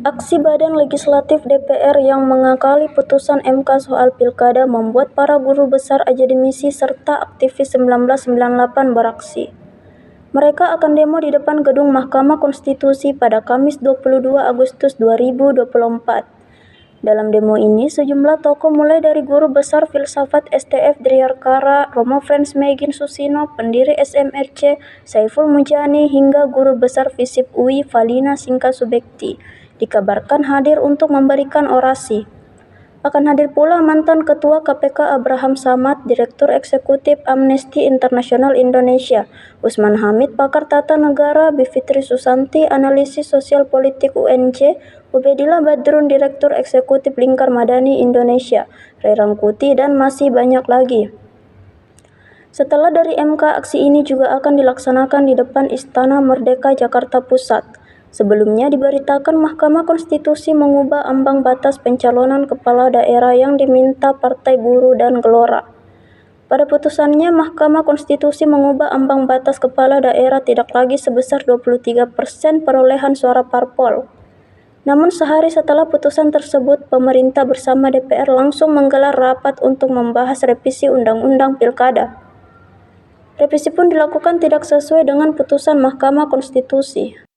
Aksi badan legislatif DPR yang mengakali putusan MK soal pilkada membuat para guru besar akademisi serta aktivis 1998 beraksi. Mereka akan demo di depan gedung Mahkamah Konstitusi pada Kamis 22 Agustus 2024. Dalam demo ini, sejumlah tokoh mulai dari guru besar filsafat STF Driyarkara, Romo Frans Megin Susino, pendiri SMRC, Saiful Mujani, hingga guru besar FISIP UI Valina Singka Subekti, dikabarkan hadir untuk memberikan orasi. Akan hadir pula mantan Ketua KPK Abraham Samad, Direktur Eksekutif Amnesty International Indonesia, Usman Hamid, pakar tata negara, Bivitri Susanti, analisis sosial politik UNJ, Ubedillah Badrun, Direktur Eksekutif Lingkar Madani Indonesia, Ray Rangkuti, dan masih banyak lagi. Setelah dari MK, aksi ini juga akan dilaksanakan di depan Istana Merdeka Jakarta Pusat. Sebelumnya diberitakan Mahkamah Konstitusi mengubah ambang batas pencalonan kepala daerah yang diminta Partai Buruh dan Gelora. Pada putusannya, Mahkamah Konstitusi mengubah ambang batas kepala daerah tidak lagi sebesar 23% perolehan suara parpol. Namun sehari setelah putusan tersebut, pemerintah bersama DPR langsung menggelar rapat untuk membahas revisi Undang-Undang Pilkada. Revisi pun dilakukan tidak sesuai dengan putusan Mahkamah Konstitusi.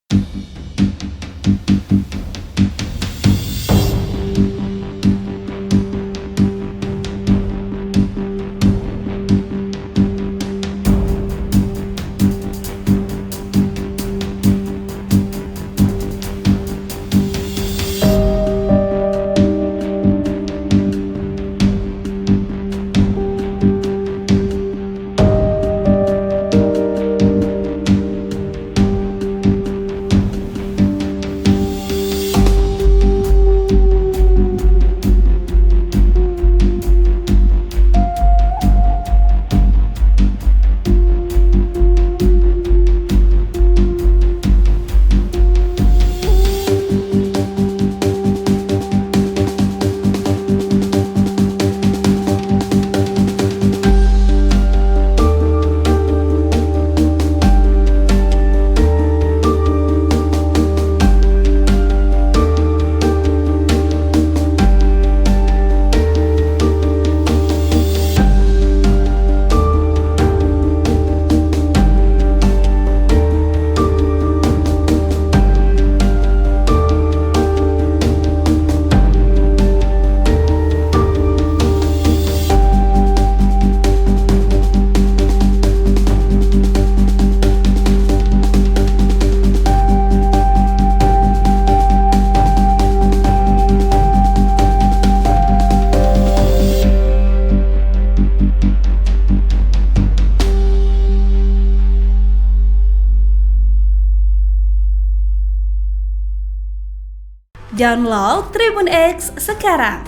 Download Tribun X sekarang,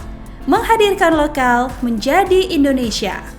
menghadirkan lokal menjadi Indonesia.